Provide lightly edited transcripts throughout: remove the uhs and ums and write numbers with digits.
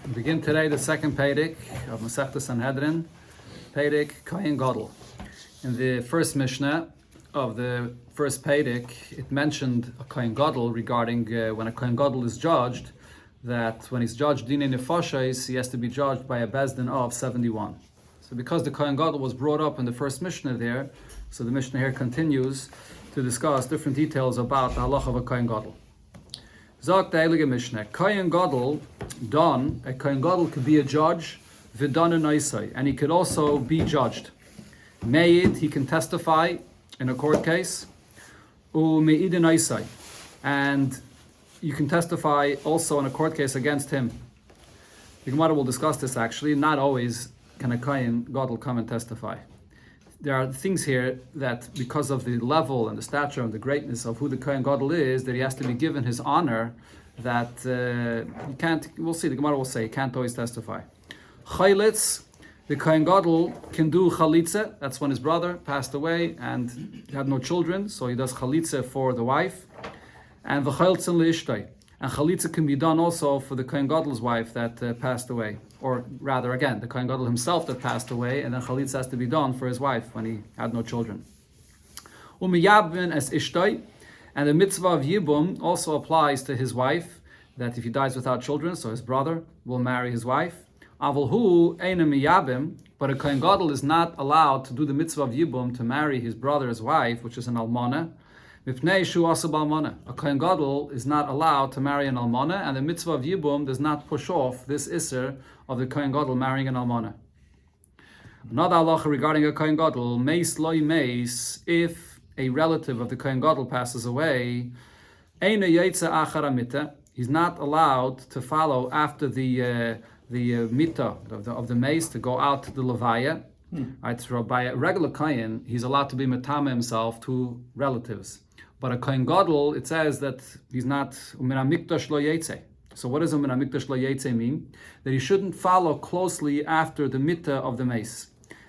We begin today the second Perek of Masechta Sanhedrin, Perek Kohen Gadol. In the first Mishnah of the first Perek, it mentioned a Kohen Gadol regarding when a Kohen Gadol is judged, that when he's judged Dinei Nefashos, he has to be judged by a Bezdin of 71. So because the Kohen Gadol was brought up in the first Mishnah there, so the Mishnah here continues to discuss different details about the halacha of a Kohen Gadol. Zok the Heilige Mishnah, Kohen Gadol done, a Kohen Gadol could be a judge, v'dan and Isai, and he could also be judged. Me'id, he can testify in a court case, u'me'id and Isai, and you can testify also in a court case against him. The Gemara will discuss this actually. Not always can a Kohen Gadol come and testify. There are things here that, because of the level and the stature and the greatness of who the Kohen Gadol is, that he has to be given his honor, that he can't, we'll see, the Gemara will say, he can't always testify. Chaylitz, the Kohen Gadol can do chalitza, that's when his brother passed away and he had no children, so he does chalitza for the wife. And v'chayltzen le'ishtay. And chalitza can be done also for the Kohen Gadol's wife that passed away. Or rather, again, the Kohen Gadol himself that passed away, and then chalitza has to be done for his wife when he had no children. Umiyabin es ishtay, and the mitzvah of yibum also applies to his wife, that if he dies without children, so his brother will marry his wife. Avalhu eina miyabim, but a Kohen Gadol is not allowed to do the mitzvah of yibum to marry his brother's wife, which is an almana. A Kohen Gadol is not allowed to marry an almana, and the mitzvah of yibum does not push off this isser of the Kohen Gadol marrying an almana. Another halacha regarding a Kohen Gadol, meis loy meis, if a relative of the Kohen Gadol passes away, eina yetza achar hamita, he's not allowed to follow after the mita of the mace to go out to the levaya. Right, so by a regular Kohen, he's allowed to be metame himself to relatives. But a Kohen Gadol, it says that he's not u'min hamikdash lo yetze. So what does u'min hamikdash lo yetze mean? That he shouldn't follow closely after the mita of the mace.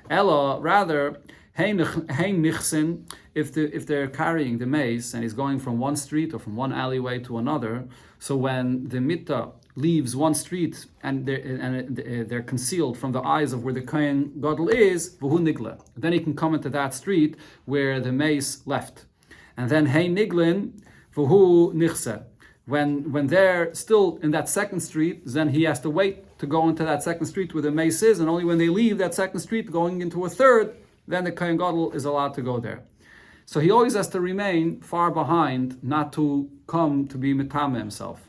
Ella, rather, hein nichsin, if they're carrying the mace and he's going from one street or from one alleyway to another, so when the mita leaves one street and they're concealed from the eyes of where the Kohen Gadol is, v'hu nigla. Then he can come into that street where the mace left. And then hey niglin v'hu nichse. When they're still in that second street, then he has to wait to go into that second street where the mace is, and only when they leave that second street going into a third, then the Kohen Gadol is allowed to go there. So he always has to remain far behind, not to come to be mitame himself.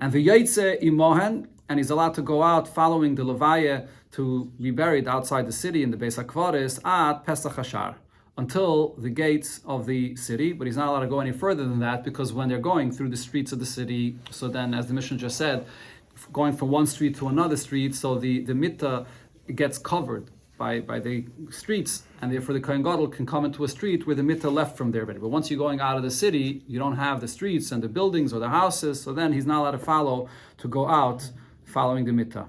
And the Yaitse Imohen, and he's allowed to go out following the Levaya to be buried outside the city in the Beis HaKvaris at Pesach Hashar, until the gates of the city, but he's not allowed to go any further than that, because when they're going through the streets of the city, so then, as the Mishnah just said, going from one street to another street, so the mitta gets covered by the streets, and therefore the Kohen Gadol can come into a street where the mitta left from there already. But once you're going out of the city, you don't have the streets and the buildings or the houses, so then he's not allowed to go out following the mitta.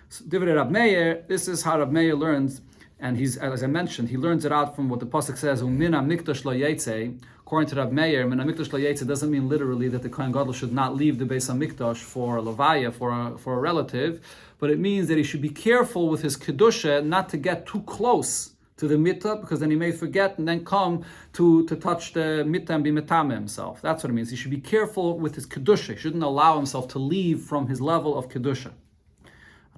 So, Divrei Rab Meir, this is how Rab Meir learns, and he's, as I mentioned, he learns it out from what the pasuk says, U'min hamikdash lo yetze. According to Rab Meir, min hamikdash lo yetze doesn't mean literally that the Kohen Gadol should not leave the Beis HaMikdash for a levaya, for a relative, but it means that he should be careful with his kedusha not to get too close to the mitta, because then he may forget and then come to touch the mitta and be metame himself. That's what it means. He should be careful with his kedusha. He shouldn't allow himself to leave from his level of kedusha.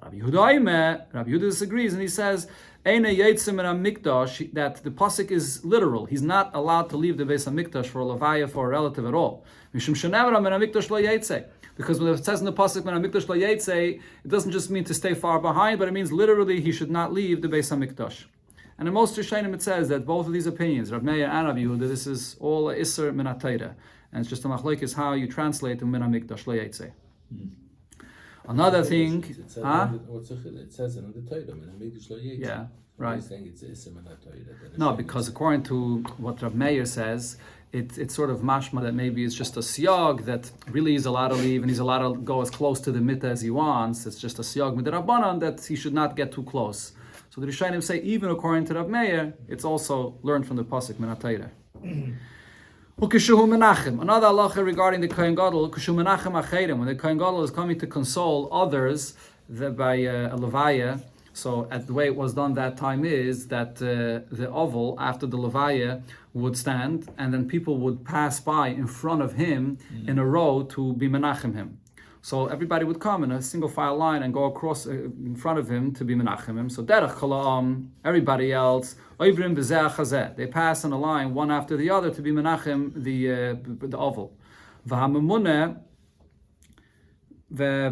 Rabbi Yehuda disagrees, and he says, Eina Yetzim and Mikdash, that the pasuk is literal. He's not allowed to leave the Beis HaMikdash for a levaya, for a relative at all. Mishum shenevra min hamikdash lo yetze. Because when it says in the pasuk min hamikdash lo yetze, it doesn't just mean to stay far behind, but it means literally he should not leave the Beis HaMikdash. And in most Rishonim it says that both of these opinions, Rab Meir and Rab Yehuda, this is all Isser min HaTorah, and it's just a machlokes how you translate the min hamikdash lo yetze. Another thing, it says in the Torah, yeah, right. Saying it's No, because according to what Rab Meir says, it's sort of mashma that maybe it's just a siyag that really he's allowed to leave and he's allowed to go as close to the mitta as he wants. It's just a siyag midrabanan that he should not get too close. So the Rishonim say even according to Rab Meir, it's also learned from the pasuk min HaTorah. Ukishuhu menachem. Another halacha regarding the Kohen Gadol, ukishuhu menachem acherim. When the Kohen Gadol is coming to console others by a levaya, so the way it was done that time is that the oval after the levaya would stand, and then people would pass by in front of him in a row to be menachem him. So everybody would come in a single file line and go across in front of him to be menachem him. So derech kol everybody else, oivrim b'zeh chazeh, they pass in a line one after the other to be menachem the oval. V'hamemune when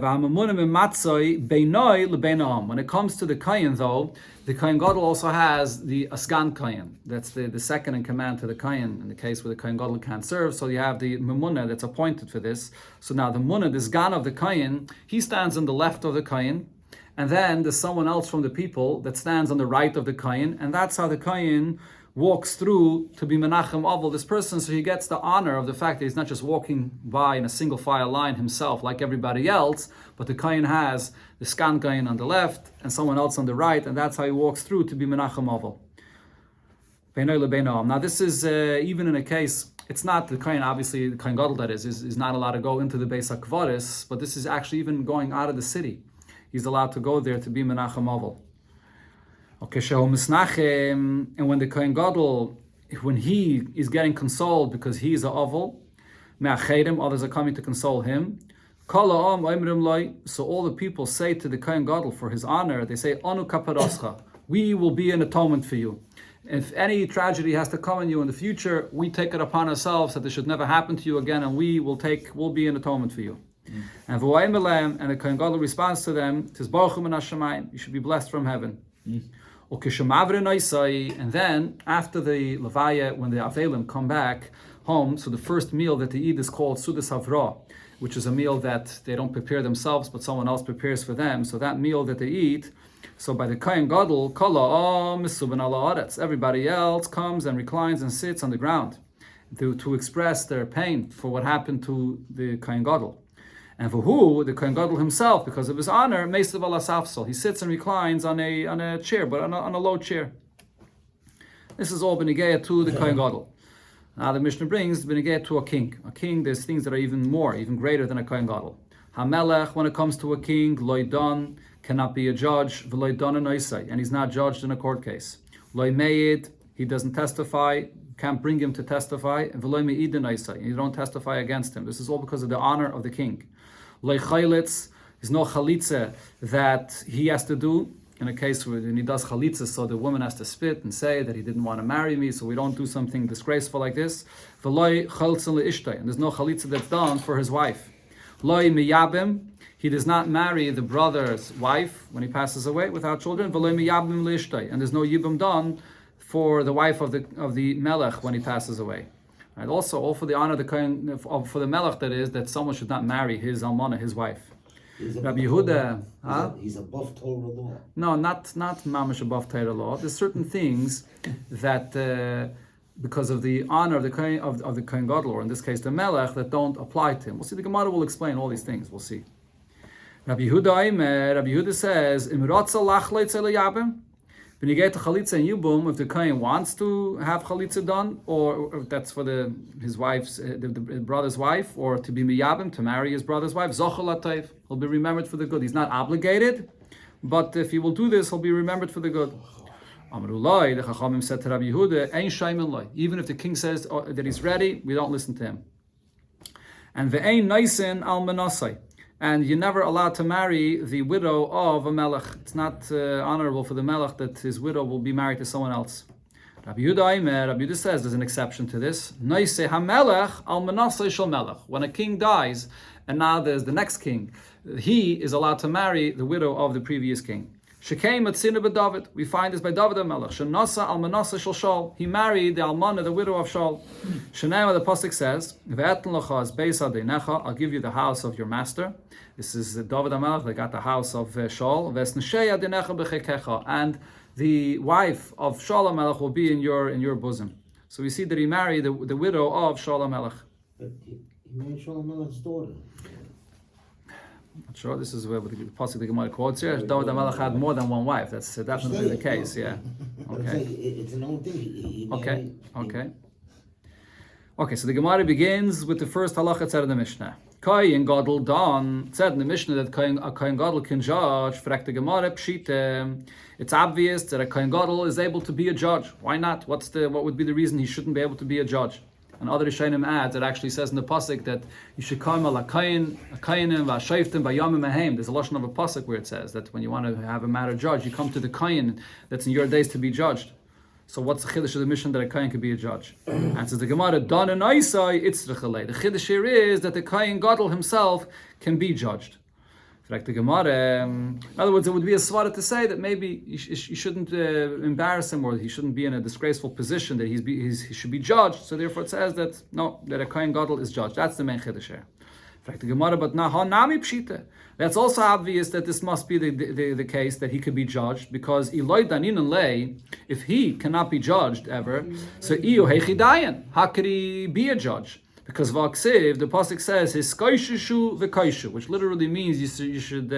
it comes to the Kohen, though, the Kohen Gadol also has the Asgan Kohen. That's the second in command to the Kohen, in the case where the Kohen Gadol can't serve. So you have the Memunah that's appointed for this. So now the Munah, the Sgan of the Kohen, he stands on the left of the Kohen, and then there's someone else from the people that stands on the right of the Kohen, and that's how the Kohen walks through to be Menachem Oval, this person, so he gets the honor of the fact that he's not just walking by in a single file line himself like everybody else, but the Kohen has the Skan Kohen on the left and someone else on the right, and that's how he walks through to be Menachem Oval. Now this is even in a case, it's not the Kohen, obviously the Kohen Gadol that is not allowed to go into the Beis HaKvaris, but this is actually even going out of the city. He's allowed to go there to be Menachem Oval. And when the Kohen Gadol, when he is getting consoled because he is a oval, others are coming to console him. So all the people say to the Kohen Gadol for his honor, they say, Anu kaparoscha, we will be an atonement for you. If any tragedy has to come on you in the future, we take it upon ourselves that this should never happen to you again, and we'll be an atonement for you. And the Kohen Gadol responds to them, "Tis baruch hu min hashamayim, you should be blessed from heaven." And then, after the Levaya, when the Avelim come back home, so the first meal that they eat is called Sudas Havra, which is a meal that they don't prepare themselves, but someone else prepares for them. So that meal that they eat, so by the Kohen Gadol, everybody else comes and reclines and sits on the ground to express their pain for what happened to the Kohen Gadol. And for who, the Kohen Gadol himself, because of his honor, Meisav ala Safsal, he sits and reclines on a chair, but on a low chair. This is all B'negea to the Kohen Gadol. Now the Mishnah brings B'negea to a king. A king, there's things that are even greater than a Kohen Gadol. HaMelech, when it comes to a king, Loidan, cannot be a judge, V'loidan an Oisai, and he's not judged in a court case. Loi Meid, he doesn't testify, can't bring him to testify, and V'loi Meid an Oisai, you don't testify against him. This is all because of the honor of the king. Loi Chaylitz, there's no chalitza that he has to do in a case where he does chalitza, so the woman has to spit and say that he didn't want to marry me, so we don't do something disgraceful like this. V'loi chaltzin le'ishtay, and there's no chalitza that's done for his wife. Loi miyabim, he does not marry the brother's wife when he passes away without children. V'loi miyabim le'ishtay, and there's no yibum done for the wife of the melech when he passes away. Right. Also, all for the honor of the Kohen, for the melech, that someone should not marry his almana, his wife. Rabbi Yehuda, he's above Torah law. No, not mamish above Torah law. There's certain things that because of the honor of the Kohen of the Kohen Gadol, or in this case the melech, that don't apply to him. We'll see. The Gemara will explain all these things. We'll see. Rabbi Yehuda says, "Im ratza lach leitzele yabim." When you get to chalitza and yibum, if the kohen wants to have chalitza done, or if that's for his wife's, the brother's wife, or to be miyabim, to marry his brother's wife, zochel latayv, he'll be remembered for the good. He's not obligated, but if he will do this, he'll be remembered for the good. Amrullah, the Chachamim said to Rabbi Yehuda, ein shaymin loy. Even if the king says that he's ready, we don't listen to him. And ve'ein naisin al menasai. And you're never allowed to marry the widow of a melech. It's not honorable for the melech that his widow will be married to someone else. Rabbi Yehuda says there's an exception to this. Noiseh hamelech al menaseh shel melech. When a king dies, and now there's the next king, he is allowed to marry the widow of the previous king. Shekei matzina b'David. We find this by David HaMelech. Shenasa al menaseh shel Shaul. He married the almana, the widow of Shaul. Shenema, the pasuk says, "Ve'etan lecha es beis adeinecha." I'll give you the house of your master. This is David HaMelech. They got the house of Shaul. Ve'esneshei adeinecha b'chekecha. And the wife of Shaul HaMelech will be in your bosom. So we see that he married the widow of Shaul HaMelech. But he married Shaul HaMelech's daughter. Not sure. This is where possibly the Gemara quotes here. David HaMelech had more than one wife. That's definitely the case. Yeah. Okay. It's an own thing. Okay. Okay, so the Gemara begins with the first halacha said in the Mishnah. Kohen Gadol Don said in the Mishnah that a Kohen Gadol can judge. Fragt the Gemara Pshite. It's obvious that a Kohen Gadol is able to be a judge. Why not? What would be the reason he shouldn't be able to be a judge? And other Rishonim adds, it actually says in the pasuk that you should come al Kohenim v'ashayftim b'yamim ahem. There's a lashon of a pasuk where it says that when you want to have a matter judged, you come to the Kohen that's in your days to be judged. So what's the chiddush of the mission that a Kohen could be a judge? And says the Gemara, Don and Isai itzrichalei. The chiddush here is that the Kohen Gadol himself can be judged. Like the Gemara, in other words, it would be a svara to say that maybe you shouldn't embarrass him, or he shouldn't be in a disgraceful position, that he should be judged. So therefore it says that no, that a Kohen Gadol is judged. That's the main chiddush here. Like the Gemara, but nami pshita. That's also obvious that this must be the case that he could be judged, because Eloi danin and lay, if he cannot be judged ever, so iyo hechidayan, how could he be a judge? Because Vaksiv, the pasuk says, "Hiskaishishu v'kaishu," which literally means you should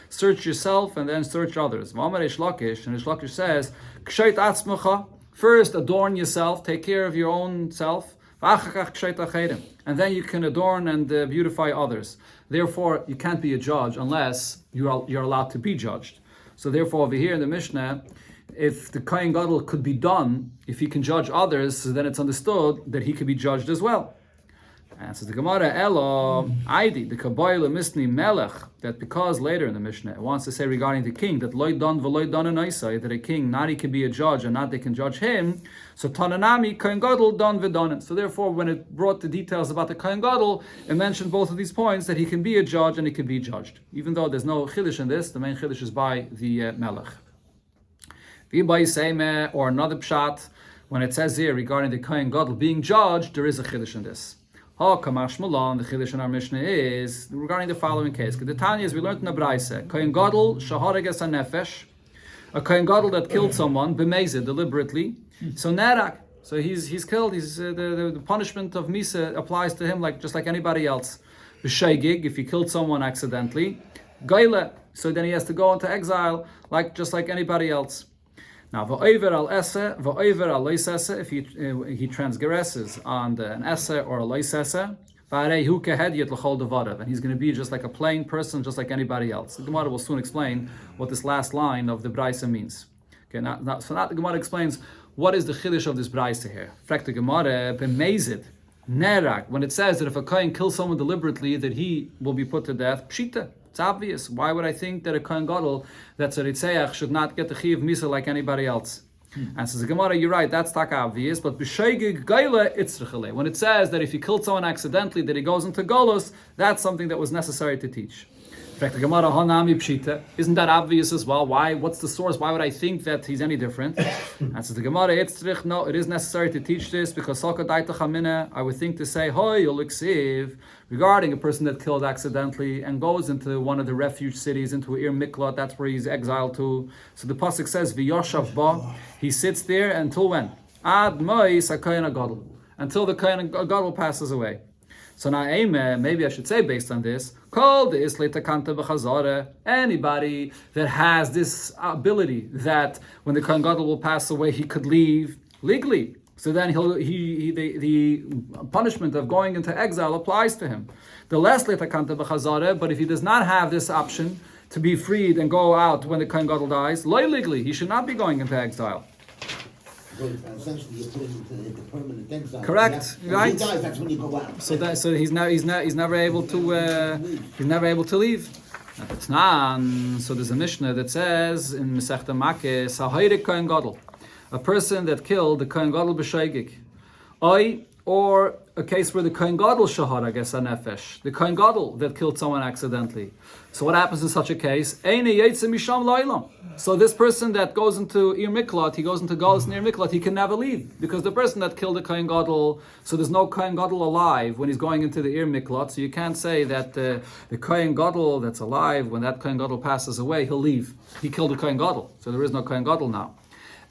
search yourself and then search others. V'amar Reish Lakish, and Reish Lakish says, "Kshait atzmecha," first adorn yourself, take care of your own self, and then you can adorn and beautify others. Therefore, you can't be a judge unless you're allowed to be judged. So therefore, over here in the Mishnah, if the Kohen Gadol could be done, if he can judge others, so then it's understood that he could be judged as well. And says the Gemara, Elo, Aidi, the Kabbalah Misni Melech, that because later in the Mishnah it wants to say regarding the king that Loy Don V'Loy Don and Isai, that a king not he can be a judge and not they can judge him. So Tananami Kohen Gadol Don V'Donin. So therefore, when it brought the details about the Kohen Gadol, it mentioned both of these points that he can be a judge and he can be judged. Even though there's no chiddush in this, the main chiddush is by the Melech. Or another pshat, when it says here regarding the Kohen Gadol being judged, there is a chiddush in this. Kamash Malon, the chiddush in our Mishnah is regarding the following case. The Tanya is we learned in the Braise, Kohen Gadol shaharages hanefesh, a Kohen Gadol that killed someone b'mezid deliberately. So nerak, so he's killed. The punishment of misa applies to him just like anybody else. B'sheigig, if he killed someone accidentally, gaila, so then he has to go into exile just like anybody else. Now, v'oiver al esse, v'oiver al lois esse, if he transgresses on an esse or a lois esse, v'arei kehedyet l'chol devarav, and he's going to be just like a plain person, just like anybody else. The Gemara will soon explain what this last line of the Braisa means. Okay, now the Gemara explains what is the chiddush of this Braisa here. Frek the Gemara b'mezid nerak, when it says that if a kohen kills someone deliberately, that he will be put to death. Pshita. It's obvious. Why would I think that a Kohen Gadol that's a Ritzeach should not get the Chiv Misa like anybody else? And says the Gemara, you're right, that's tak obvious, but B'sheigig Gaila Itzrichaleh. When it says that if he killed someone accidentally, that he goes into Golos, that's something that was necessary to teach. In fact, the Gemara, Hanami Pshita, isn't that obvious as well? Why? What's the source? Why would I think that he's any different? And says the Gemara, Itzrich, no, it is necessary to teach this because Salka Daita Chamina, I would think to say, Hoy, Uliksiv, regarding a person that killed accidentally and goes into one of the refuge cities, into Ir Miklat, that's where he's exiled to. So the pasuk says, V'yoshav ba, he sits there until when? Ad Mois HaKohen HaGadol, until the Kohen HaGadol passes away. So now, maybe I should say based on this, called the Islay Takanta B'Chazara, anybody that has this ability that when the Kohen Gadol will pass away, he could leave legally. So then the punishment of going into exile applies to him. The less Takanta B'Chazara, but if he does not have this option to be freed and go out when the Kohen Gadol dies, legally, he should not be going into exile. Essentially, you're putting him into permanent exile. Correct, right? When he dies, that's when you go out. So he's never able to leave. It's not. So there's a Mishnah that says in Masechta Makeh, Sahayrik Kohen Gadol, a person that killed the Kohen Gadol b'sheigig, or a case where the Kohen Gadol shahar ages hanefesh, the Kohen Gadol that killed someone accidentally. So what happens in such a case? So this person that goes into Ir Miklat, he goes into Galus near Miklat, he can never leave because the person that killed the Kohen Gadol, so there's no Kohen Gadol alive when he's going into the Ir Miklat. So you can't say that the Kohen Gadol that's alive, when that Kohen Gadol passes away, he'll leave. He killed the Kohen Gadol, so there is no Kohen Gadol now.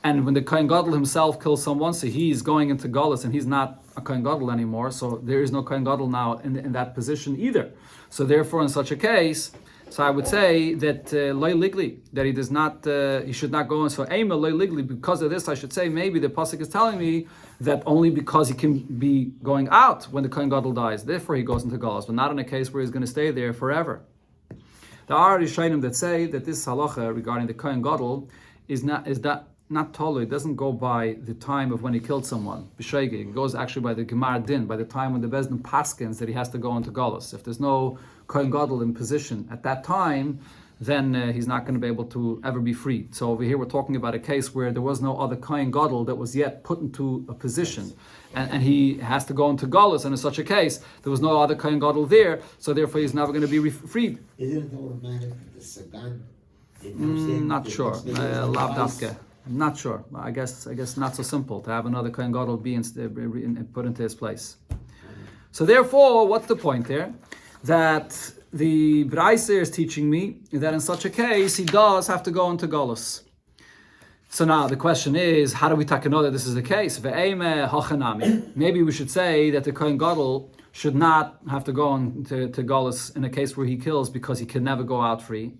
And when the Kohen Gadol himself kills someone, so he's going into Galus and he's not a Kohen Gadol anymore, so there is no Kohen Gadol now in that position either. So therefore, in such a case, So I would say that loy ligli, that he does not, he should not go in. So ema loy ligli, because of this, I should say maybe the pasuk is telling me that only because he can be going out when the Kohen Gadol dies, therefore he goes into galus, but not in a case where he's going to stay there forever. There are Rishonim that say that this halacha regarding the Kohen Gadol is not totally. It doesn't go by the time of when he killed someone. It goes actually by the Gemara Din, by the time when the Bezdin paskins that he has to go into galus. If there's no Kohen Gadol in position at that time, then he's not going to be able to ever be freed. So over here we're talking about a case where there was no other Kohen Gadol that was yet put into a position, and he has to go into galus, and in such a case there was no other Kohen Gadol there, so therefore he's never going to be freed. Isn't it automatic that the Sagan? Not sure. Lav dafke. I'm not sure. I guess not so simple to have another Kohen Gadol be put into his place. So therefore, what's the point there? That the Braiser is teaching me that in such a case he does have to go into galus. So now the question is, how do we know that this is the case? Maybe we should say that the Kohen Gadol should not have to go into galus in a case where he kills because he can never go out free.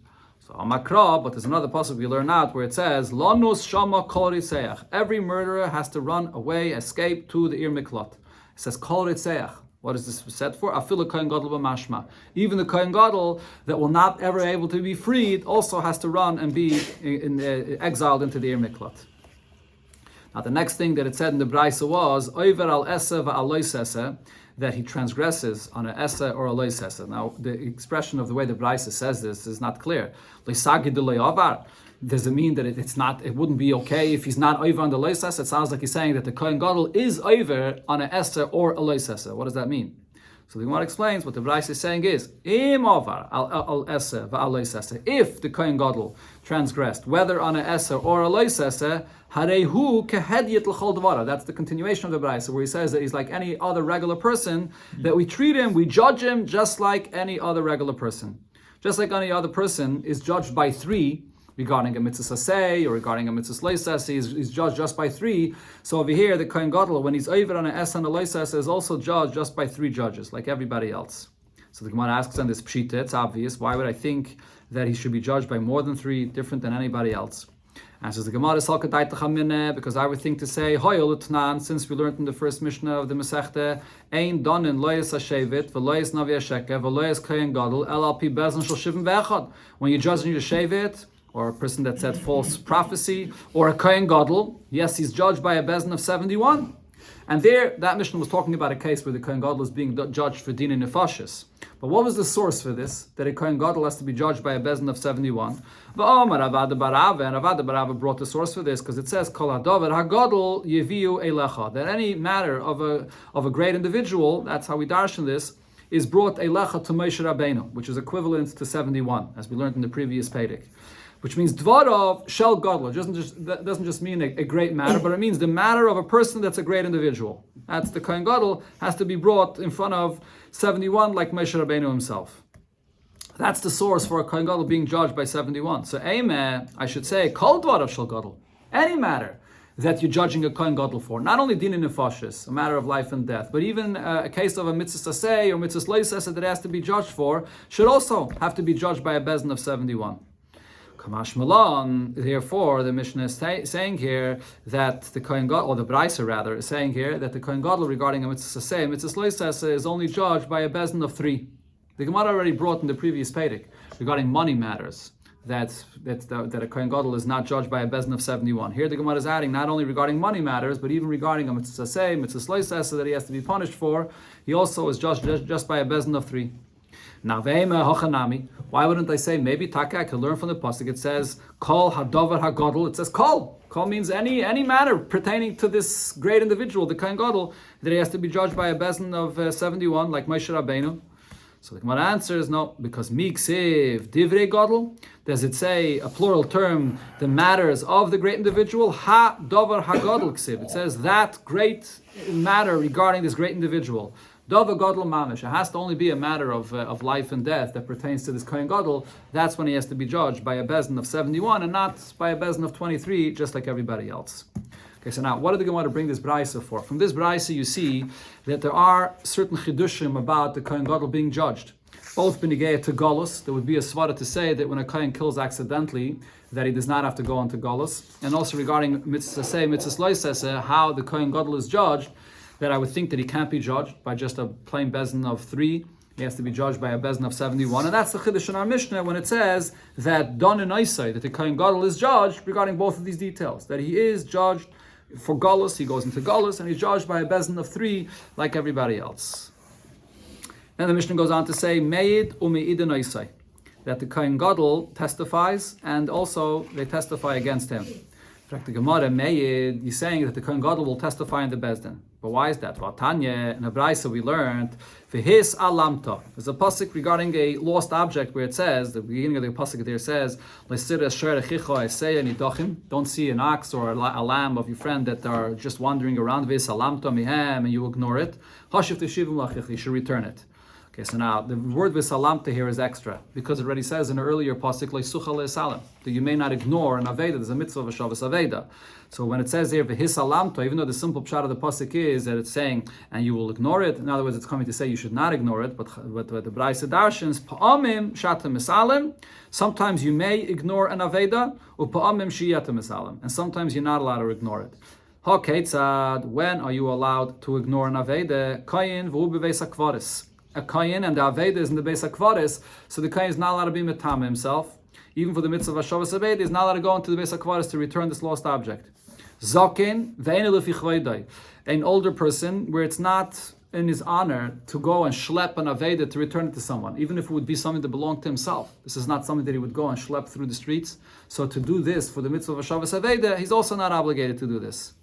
So Amakra, but there's another passage we learn out where it says, Lanus Shama Kol Ritzeach. Every murderer has to run away, escape to the Ir Miklat. It says Kol Ritzeach. What is this set for? Afilu Kohen Gadol b'mashma. Even the Kohen Gadol that will not ever able to be freed also has to run and be exiled into the Ir Miklat. Now the next thing that it said in the Braisa was Oiver al Ese va'al Lois Ese, that he transgresses on an Ese or a Lois Ese. Now the expression of the way the Braisa says this is not clear. Does it mean that it wouldn't be okay if he's not over on the Lois Ese? It sounds like he's saying that the Kohen Gadol is over on an Ese or a Lois Ese. What does that mean? So the Gemara explains what the Braisa is saying is Im over al Ese va'al Lois Ese. If the Kohen Gadol transgressed, whether on an Ese or a Lois Ese, Harehu kehedyet l'chol dvara. That's the continuation of the Braisa, where he says that he's like any other regular person, that we treat him, we judge him just like any other regular person. Just like any other person is judged by three regarding a mitzvah saseh or regarding a mitzvah lois saseh, he's judged just by three. So over here, the Kohen Gadol, when he's over on an es and a lois saseh, is also judged just by three judges, like everybody else. So the Gemara asks on this pshita, it's obvious, why would I think that he should be judged by more than three, different than anybody else? Answers the Gemara, because I would think to say, since we learned in the first Mishnah of the Masechta, Ein donin loyes hashevit, v'loyes navi hasheka, v'loyes kohen gadol, el al pi bezin shel shivim ve'echad. When you judge a shavit, or a person that said false prophecy, or a kohen gadol, yes, he's judged by a bezin of 71. And there, that Mishnah was talking about a case where the Kohen Gadol is being judged for Dina Nefashis. But what was the source for this? That a Kohen Gadol has to be judged by a Bezin of 71. And Ravada Barava brought the source for this because it says, Kol HaDover HaGadol Yeviu Eilecha. That any matter of a great individual, that's how we darshan this, is brought Eilecha to Moshe Rabbeinu, which is equivalent to 71, as we learned in the previous Pedic. Which means dvarav shel gadol. That doesn't just mean a great matter, but it means the matter of a person that's a great individual. That's the Kohen Gadol has to be brought in front of 71 like Moshe Rabbeinu himself. That's the source for a Kohen Gadol being judged by 71. So I should say, kol dvarav shel gadol. Any matter that you're judging a Kohen Gadol for, not only din nefashis, a matter of life and death, but even a case of a mitzvah saseh or mitzvah lois saseh that has to be judged for, should also have to be judged by a bezin of 71. Kamash Malon, therefore, the Mishnah is saying here that the Kohen Gadol, or the Braisa rather, is saying here that the Kohen Gadol regarding a mitzvah saseh, mitzvah lois saseh, is only judged by a bezin of 3. The Gemara already brought in the previous Pedic regarding money matters that a Kohen Gadol is not judged by a bezin of 71. Here the Gemara is adding not only regarding money matters, but even regarding a mitzvah saseh, mitzvah lois saseh that he has to be punished for, he also is judged just by a bezin of 3. Now, why wouldn't I say maybe Taka? I could learn from the pasuk. It says Kol Hadover Hagadol. It says Kol. Kol means any matter pertaining to this great individual, the Kohen Gadol, that he has to be judged by a bezin of 71, like Moshe Rabbeinu. So the Gemara answers no, because Miksiv Divrei Gadol. Does it say a plural term? The matters of the great individual. Ha Dover Hagadol Ksiv. It says that great matter regarding this great individual. Dova Gadol Mamish. It has to only be a matter of life and death that pertains to this Kohen Gadol. That's when he has to be judged by a bezin of 71 and not by a bezin of 23, just like everybody else. Okay, so now, what did the Gemara bring this Braisa for? From this Braisa, you see that there are certain chidushim about the Kohen Gadol being judged. both benigea to Golus. There would be a svara to say that when a Kohen kills accidentally, that he does not have to go into Golus. And also regarding mitzvah loisese, how the Kohen Gadol is judged, that I would think that he can't be judged by just a plain bezin of 3. He has to be judged by a bezin of 71. And that's the chiddush in our Mishnah when it says that don and Isai, that the Kohen Gadol is judged regarding both of these details. That he is judged for Golus, he goes into Golus, and he's judged by a bezin of 3 like everybody else. Then the Mishnah goes on to say, Meid u'me'idin Isai, that the Kohen Gadol testifies, and also they testify against him. In fact, the Gemara, Meid, he's saying that the Kohen Gadol will testify in the Bezdin. But why is that? Well, Tanya, in a Braisa we learned, V'his alamta. There's a pasuk regarding a lost object where it says, the beginning of the pasuk there says, don't see an ox or a lamb of your friend that are just wandering around, V'his alamta mihem, and you ignore it. Hashiv teshivim lachich, you should return it. Okay, so now the word v'salamta here is extra because it already says in an earlier pasuk leisucha le'salam that you may not ignore an aveda. There's a mitzvah of a shavas aveda. So when it says here v'hisalamta, even though the simple pshat of the pasuk is that it's saying and you will ignore it, in other words, it's coming to say you should not ignore it. But the Braisa darshans pa'amim shatam misalim. Sometimes you may ignore an aveda u'pa'amim shiyatam misalim, and sometimes you're not allowed to ignore it. Ha'ketzad, when are you allowed to ignore an aveda? Kayin v'u b'veis hakvaris. A Kayin and the Aveda is in the Beis HaKvaris, so the Kayin is not allowed to be Metame himself. Even for the mitzvah of Shavas Aveda, he's not allowed to go into the Beis HaKvaris to return this lost object. Zakin, ve'ene lefi chvaydai. An older person, where it's not in his honor to go and schlep an Aveda to return it to someone, even if it would be something that belonged to himself. This is not something that he would go and schlep through the streets. So to do this for the mitzvah of Shavas Aveda, he's also not obligated to do this.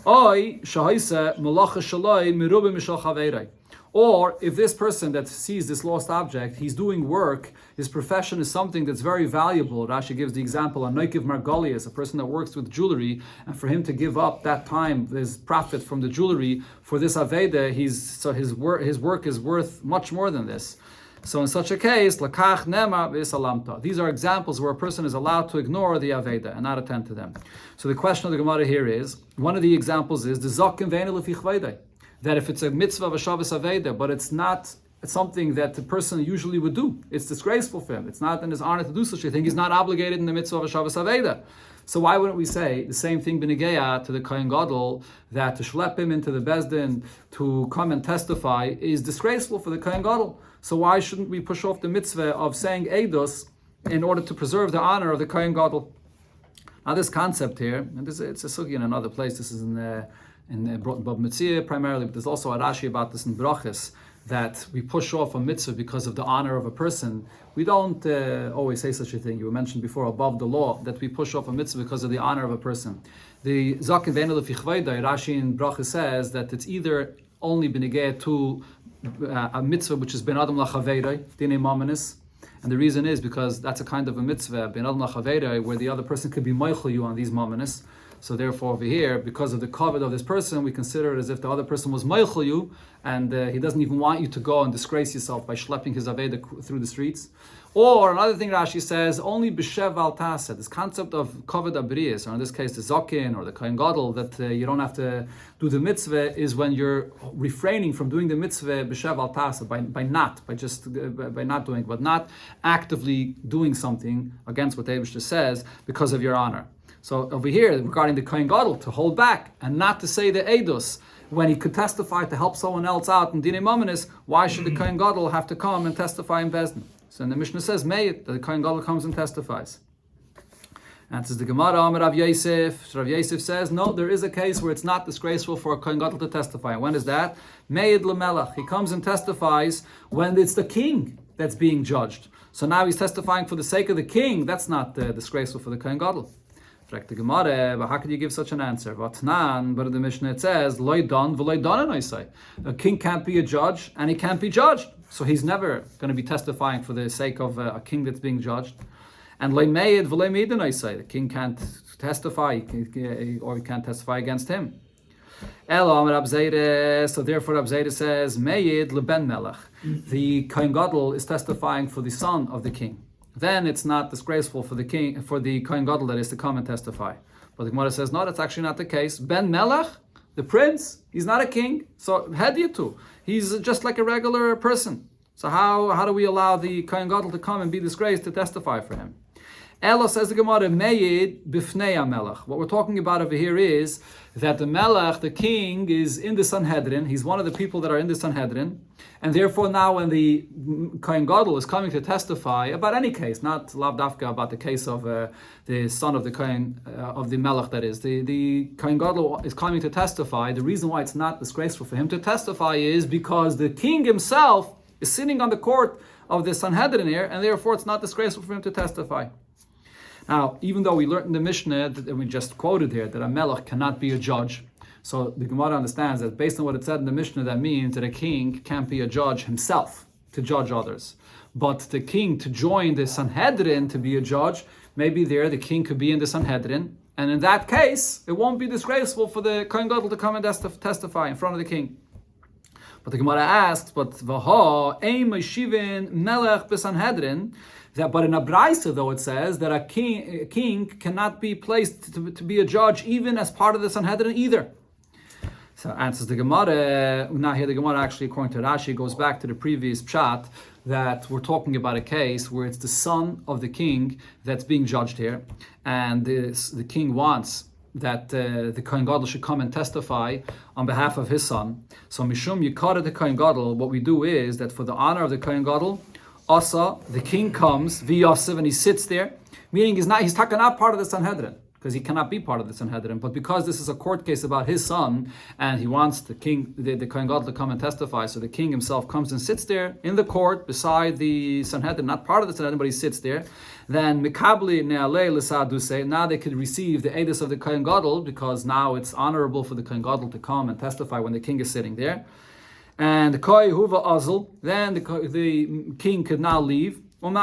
Oy, shahaisa, malacha shaloi, mirube mishal chaveirei. Or if this person that sees this lost object, he's doing work, his profession is something that's very valuable. Rashi gives the example, a noikiv margolius, a person that works with jewelry, and for him to give up that time, his profit from the jewelry for this aveda, his work is worth much more than this. So in such a case, lakach nema v'salamta. These are examples where a person is allowed to ignore the aveda and not attend to them. So the question of the Gemara here is, one of the examples is the zakim ve'ene lefi chvaydai. That if it's a mitzvah of a Shabbos Aveda, but it's something that the person usually would do, it's disgraceful for him, it's not in his honor to do such a thing, he's not obligated in the mitzvah of a Shabbos Aveda. So why wouldn't we say the same thing b'negeya to the Kohen Gadol, that to schlep him into the Bezdin to come and testify is disgraceful for the Kohen Gadol? So why shouldn't we push off the mitzvah of saying Eidos in order to preserve the honor of the Kohen Gadol? Now this concept here, and it's a sugi in another place, this is in Bab Mitzvah primarily, but there's also a Rashi about this in Brachas, that we push off a mitzvah because of the honor of a person. We don't always say such a thing. You mentioned before above the law that we push off a mitzvah because of the honor of a person. The Zaken Ve'ene lefi chvaydai, Rashi in Brachas says that it's either only benegeh to a mitzvah which is ben adam lachaveirei, dinei mamanis, and the reason is because that's a kind of a mitzvah, ben adam lachaveirei, where the other person could be meichel you on these mamanis. So therefore over here, because of the kavod of this person, we consider it as if the other person was meichel you, and he doesn't even want you to go and disgrace yourself by schlepping his aveda through the streets. Or another thing Rashi says, only b'shev al taseh, this concept of kavod abriyas, or in this case the zakin or the kohen gadol, that you don't have to do the mitzvah, is when you're refraining from doing the mitzvah b'shev al taseh, by not doing it, but not actively doing something against what the Eibishter says because of your honor. So over here, regarding the Kohen Gadol, to hold back and not to say the Eidos, when he could testify to help someone else out in Dinei Mamanis, why should the Kohen Gadol have to come and testify in Bezdin? So in the Mishnah says, Mayit, that the Kohen Gadol comes and testifies. Answers the Gemara, Amar Rav Yosef. Rav Yosef says, no, there is a case where it's not disgraceful for a Kohen Gadol to testify. And when is that? Mayit lemelach. He comes and testifies when it's the king that's being judged. So now he's testifying for the sake of the king. That's not disgraceful for the Kohen Gadol. The Gemara, but how could you give such an answer? Vatnan, but in the Mishnah it says, Loi don v'loi donan I say. A king can't be a judge, and he can't be judged. So he's never going to be testifying for the sake of a king that's being judged. And Loi meid v'loi meidin I say. The king can't testify, or he can't testify against him. Elo Amar Abzeire, so therefore Abzeire says, Meid leben melech. The Kohen Gadol is testifying for the son of the king. Then it's not disgraceful for the king, for the Kohen Gadol that is to come and testify. But the Gemara says, no, that's actually not the case. Ben Melech, the prince, he's not a king, so Hediyatu, he's just like a regular person. So how do we allow the Kohen Gadol to come and be disgraced to testify for him? Ella, says the Gemara, Meyid b'fnei HaMelech. What we're talking about over here is that the Melech, the king, is in the Sanhedrin. He's one of the people that are in the Sanhedrin. And therefore now when the Kohen Gadol is coming to testify about any case, not Lav Dafka, about the case of the son of the Kohen, of the Melech that is, the Kohen Gadol is coming to testify. The reason why it's not disgraceful for him to testify is because the king himself is sitting on the court of the Sanhedrin here, and therefore it's not disgraceful for him to testify. Now, even though we learned in the Mishnah that we just quoted here that a melech cannot be a judge, so the Gemara understands that based on what it said in the Mishnah, that means that a king can't be a judge himself to judge others. But the king to join the Sanhedrin to be a judge, maybe there the king could be in the Sanhedrin, and in that case, it won't be disgraceful for the Kohen Gadol to come and testify in front of the king. But the Gemara asks, but v'ha ein meshivin melech b'Sanhedrin. But in a Braisa, though, it says that a king cannot be placed to be a judge even as part of the Sanhedrin either. So answers the Gemara. Now here the Gemara actually, according to Rashi, goes back to the previous pshat that we're talking about a case where it's the son of the king that's being judged here, and the king wants that the Kohen Gadol should come and testify on behalf of his son. So Mishum Yikara the Kohen Gadol, what we do is that for the honor of the Kohen Gadol, Asa, the king comes, V'yasiv, and he sits there, meaning he's not part of the Sanhedrin, because he cannot be part of the Sanhedrin, but because this is a court case about his son, and he wants the king, the Kohen Gadol, to come and testify, so the king himself comes and sits there in the court beside the Sanhedrin, not part of the Sanhedrin, but he sits there. Then Mikabli Ne'alei L'Sadusei, now they could receive the edus of the Kohen Gadol, because now it's honorable for the Kohen Gadol to come and testify when the king is sitting there. And the Koi Huva Azl, then the king could now leave. And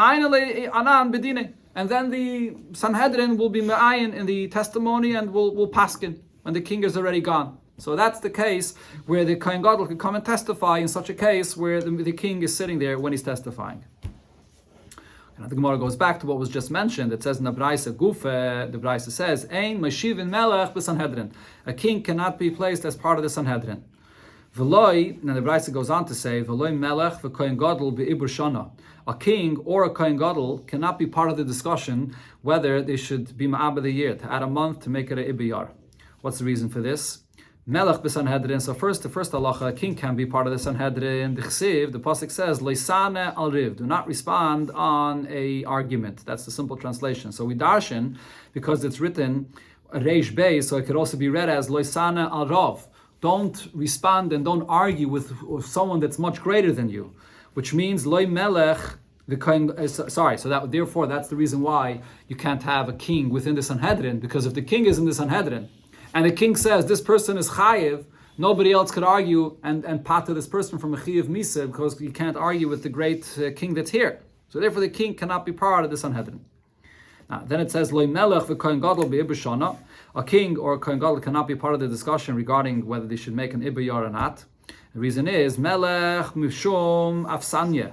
then the Sanhedrin will be me'ayin in the testimony and will paskin when the king is already gone. So that's the case where the Kohen Gadol could come and testify in such a case where the king is sitting there when he's testifying. And the Gemara goes back to what was just mentioned. It says in the Braisa Gufa, the Braisa says, Ein Meshivin Melech b'Sanhedrin. A king cannot be placed as part of the Sanhedrin. V'loi, and the Braisa goes on to say, V'loi melech v'kohen gadol be'ibur shana. A king or a kohen gadol cannot be part of the discussion whether they should be ma'abed a year, to add a month to make it a ibiyar. What's the reason for this? Melech b'Sanhedrin. So the first halacha, a king can be part of the Sanhedrin. The Chsiv, the pasuk says, Leisane al riv. Do not respond on a argument. That's the simple translation. So we darshan, because it's written reish bey, so it could also be read as Leisane al rav. Don't respond and don't argue with someone that's much greater than you, which means loy melech the kohen. Therefore that's the reason why you can't have a king within the Sanhedrin, because if the king is in the Sanhedrin and the king says this person is chayiv, nobody else could argue and pata this person from a chayiv misa, because you can't argue with the great king that's here. So therefore the king cannot be part of the Sanhedrin. Now, then it says, Loy melech v'kohen gadol be'ibur shana. A king or a kohen gadol cannot be part of the discussion regarding whether they should make an ibiyar or not. The reason is, melech mishum afsanya.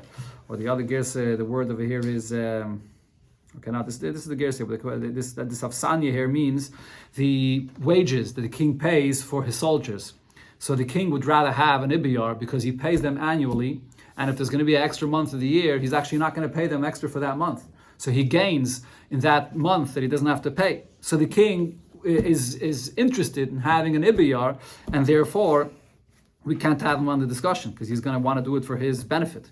Or the other guess, the word over here is, okay, now this is the guess here, but this afsanya here means the wages that the king pays for his soldiers. So the king would rather have an ibiyar because he pays them annually, and if there's going to be an extra month of the year, he's actually not going to pay them extra for that month. So he gains in that month that he doesn't have to pay. So the king is interested in having an ibiyar, and therefore we can't have him on the discussion because he's going to want to do it for his benefit.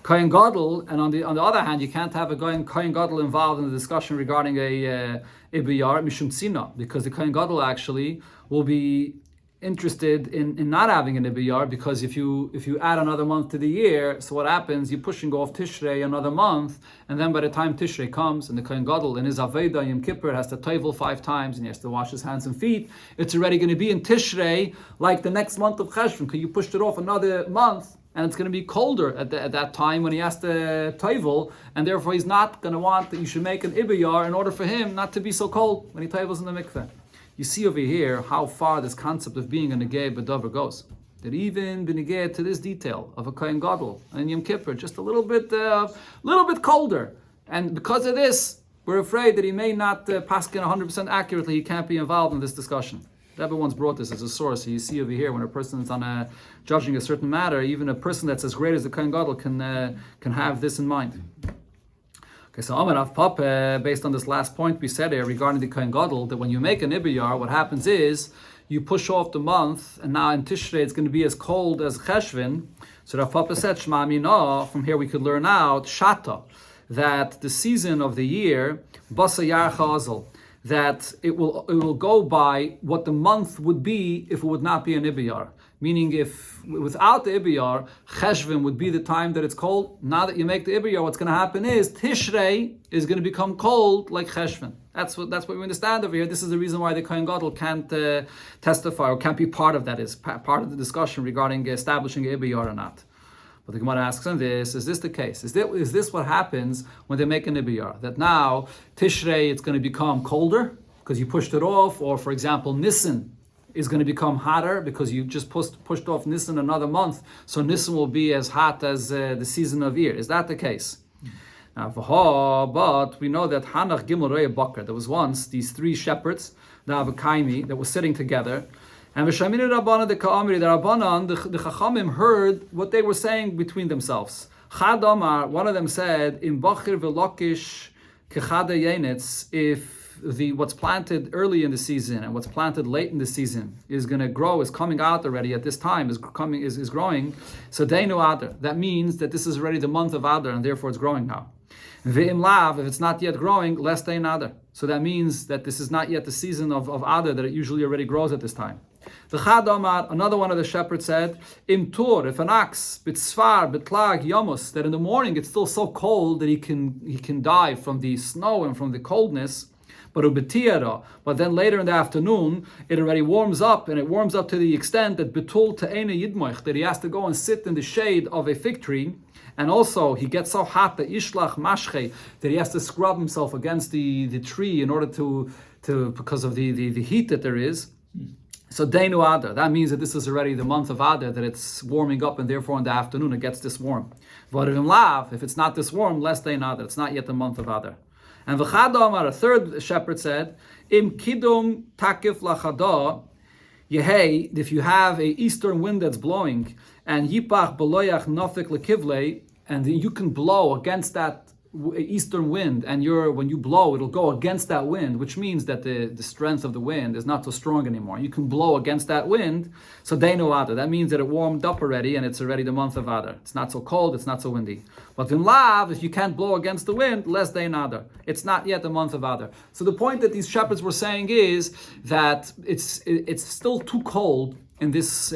Kohen Gadol, and on the other hand, you can't have a Kohen Gadol involved in the discussion regarding a ibiyar mishum tzina, because the Kohen Gadol actually will be interested in not having an ibiyar, because if you add another month to the year, so what happens? You're pushing off Tishrei another month, and then by the time Tishrei comes and the Kohen Gadol in his Aveda Yom Kippur has to tovel 5 times and he has to wash his hands and feet, it's already going to be in Tishrei like the next month of Cheshvan, because you pushed it off another month, and it's going to be colder at that time when he has to tovel, and therefore he's not going to want that you should make an ibiyar in order for him not to be so cold when he tovels in the mikveh. You see over here how far this concept of being a negei b'davar goes. That even b'negei to this detail of a Kohen Gadol and Yom Kippur, just a little bit colder. And because of this, we're afraid that he may not paskin 100% accurately. He can't be involved in this discussion. Rebbe once brought this as a source. So you see over here when a person is on judging a certain matter, even a person that's as great as the Kohen Gadol can have this in mind. Okay, so Amar Rav Papa, based on this last point we said here regarding the Kohen Gadol, that when you make an Ibiyar, what happens is you push off the month, and now in Tishrei it's going to be as cold as Cheshvan. So Rav Papa said, Shema Mina, from here we could learn out, Shata, that the season of the year, Basa Yarcha Azal, that it will go by what the month would be if it would not be an Ibiyar. Meaning, if without the Ibiyar, Cheshvan would be the time that it's cold. Now that you make the Ibiyar, what's going to happen is Tishrei is going to become cold like Cheshvan. That's what we understand over here. This is the reason why the Kohen Gadol can't testify or can't be part of that. Is part of the discussion regarding establishing Ibiyar or not. But the Gemara asks on this: is this the case? Is this what happens when they make an Ibiyar? That now Tishrei it's going to become colder because you pushed it off, or for example Nisan is going to become hotter because you just pushed off Nisan another month, so Nisan will be as hot as the season of year. Is that the case? Now, but we know that Hanach Gimel Rei Bakar, there was once these three shepherds, the Avakaimi, that were sitting together, and V'shamina Rabbanan the Ka'amri, the Rabbanan, the Chachamim heard what they were saying between themselves. Chad Amar, one of them said, "Im Bachir v'Lokish Kechada Yenitz," if what's planted early in the season and what's planted late in the season is going to grow, is coming out already at this time, is growing. So Deinu Adar. That means that this is already the month of Adar, and therefore it's growing now. Ve'im Lav, if it's not yet growing, less Dein Adar. So that means that this is not yet the season of Adar, that it usually already grows at this time. The Chad Amar, another one of the shepherds said, Im Tur, if an ox, bitzfar, bitlag, yamus, that in the morning it's still so cold that he can die from the snow and from the coldness. But then later in the afternoon, it already warms up, and it warms up to the extent that betul te'ena yidmoich, that he has to go and sit in the shade of a fig tree, and also he gets so hot that ishlach mashche, that he has to scrub himself against the tree in order to because of the heat that there is. So Deinu Adar, that means that this is already the month of Adar, that it's warming up, and therefore in the afternoon it gets this warm. V'arivim lav, if it's not this warm, less Dein Adar, it's not yet the month of Adar. And v'chad Amar, a third shepherd said, Im kidum takif lachada, yehei, if you have a eastern wind that's blowing, and yipach beloyach nofik lekivlei, and you can blow against that eastern wind, and when you blow, it'll go against that wind, which means that the strength of the wind is not so strong anymore. You can blow against that wind, so Deinu Adar. That means that it warmed up already, and it's already the month of Adar. It's not so cold, it's not so windy. But in Lav, if you can't blow against the wind, less Deinu Adar. It's not yet the month of Adar. So the point that these shepherds were saying is that it's still too cold in this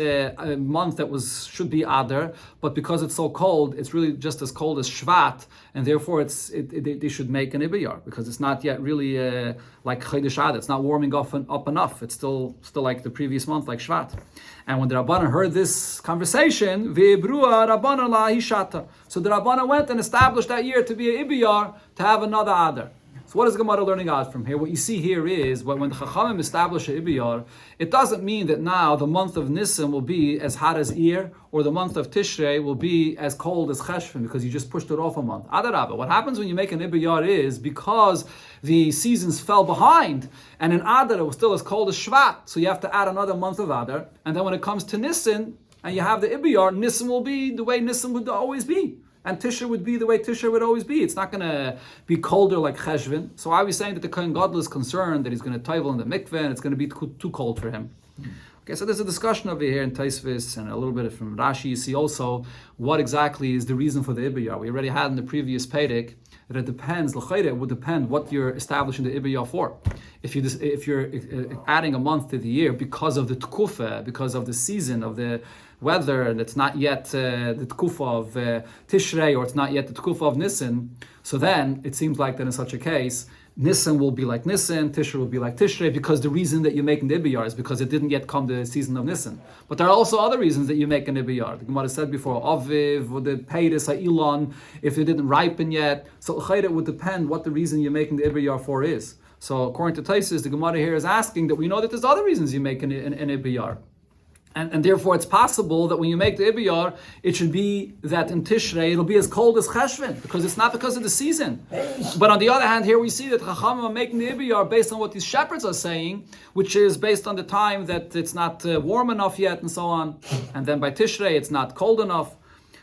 month that should be Adar, but because it's so cold, it's really just as cold as Shvat, and therefore they should make an Ibiyar, because it's not yet really like Chodesh Adar. It's not warming up enough. It's still like the previous month, like Shvat. And when the Rabbanan heard this conversation, Ve'ebrua Rabbanan la hishata. So the Rabbanan went and established that year to be an Ibiyar, to have another Adar. So what is Gemara learning out from here? What you see here is when the Chachamim establish a Ibiyar, it doesn't mean that now the month of Nisan will be as hot as Iyar, or the month of Tishrei will be as cold as Cheshvan, because you just pushed it off a month. Adarabah. What happens when you make an Ibiyar is, because the seasons fell behind, and in Adar it was still as cold as Shvat, so you have to add another month of Adar, and then when it comes to Nisan, and you have the Ibiyar, Nisan will be the way Nisan would always be. And Tishrei would be the way Tishrei would always be. It's not going to be colder like Cheshvan. So why are we saying that the Kohen Gadol is concerned that he's going to toivel in the mikveh and it's going to be too cold for him? Okay, so there's a discussion over here in Taisvis and a little bit from Rashi. You see also what exactly is the reason for the Ibiyar. We already had in the previous Pedic that it depends, l'chayre, it would depend what you're establishing the Ibiyar for. If you're adding a month to the year because of the Tkufa, because of the season of the weather, and it's not yet the Tkufa of Tishrei, or it's not yet the Tkufa of Nisan, so then it seems like that in such a case, Nisan will be like Nisan, Tishrei will be like Tishrei, because the reason that you make an Ibiyar is because it didn't yet come the season of Nisan. But there are also other reasons that you make an Ibiyar. The Gemara said before, Aviv, or the Peiris, Ha'ilon, if it didn't ripen yet. So it would depend what the reason you're making the Ibiyar for is. So according to Taisus, the Gemara here is asking that we know that there's other reasons you make an Ibiyar. And therefore, it's possible that when you make the Ibiyar, it should be that in Tishrei it'll be as cold as Cheshvan, because it's not because of the season. But on the other hand, here we see that Chachamim are making the Ibiyar based on what these shepherds are saying, which is based on the time that it's not warm enough yet, and so on. And then by Tishrei, it's not cold enough.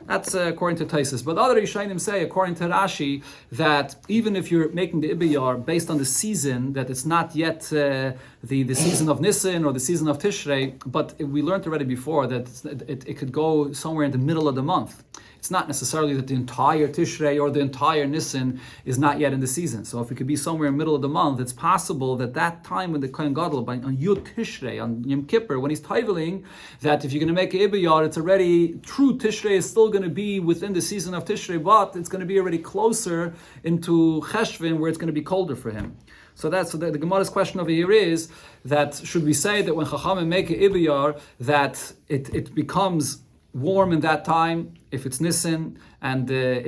That's according to Taisus. But other Rishonim say, according to Rashi, that even if you're making the Ibiyar based on the season, that it's not yet the season of Nisan or the season of Tishrei, but we learned already before that it could go somewhere in the middle of the month. It's not necessarily that the entire Tishrei or the entire Nisan is not yet in the season. So if it could be somewhere in the middle of the month, it's possible that that time when the Kohen Gadol, on Yud Tishrei, on Yom Kippur, when he's toiveling, that if you're going to make a Ibiyar, it's already, true Tishrei is still going to be within the season of Tishrei, but it's going to be already closer into Cheshvan, where it's going to be colder for him. So the Gemara's question over here is that should we say that when Chachamim make a Ibiyar, that it becomes warm in that time if it's Nisan, and it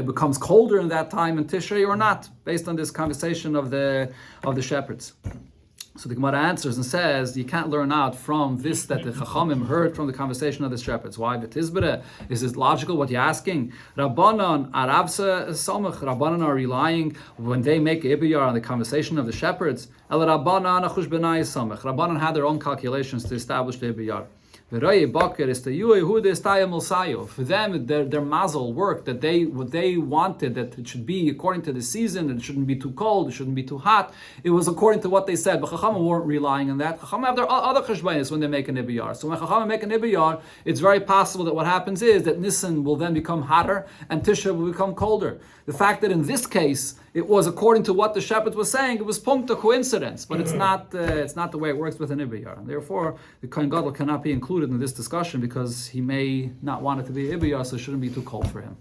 becomes colder in that time in Tishrei or not, based on this conversation of the shepherds. So the Gemara answers and says, you can't learn out from this that the Chachamim heard from the conversation of the shepherds. Why? V'tizbere, is it logical what you're asking? Rabbanan, Arabsa Samach, Rabbanan are relying when they make Ibiyar on the conversation of the shepherds. El Rabbanan Achush Benai Samach. Rabbanan had their own calculations to establish the Ibiyar. For them, their mazel worked, that what they wanted, that it should be according to the season, it shouldn't be too cold, it shouldn't be too hot. It was according to what they said, but Chachamim weren't relying on that. Chachamim have their other cheshbonos when they make an Ibiyar. So when Chachamim make an Ibiyar, it's very possible that what happens is that Nisan will then become hotter and Tisha will become colder. The fact that in this case it was according to what the shepherds were saying, it was puncta coincidence, but it's not the way it works with an Ibiyar. And therefore, the Kohen Gadol cannot be included in this discussion because he may not want it to be Ibiyar, so it shouldn't be too cold for him.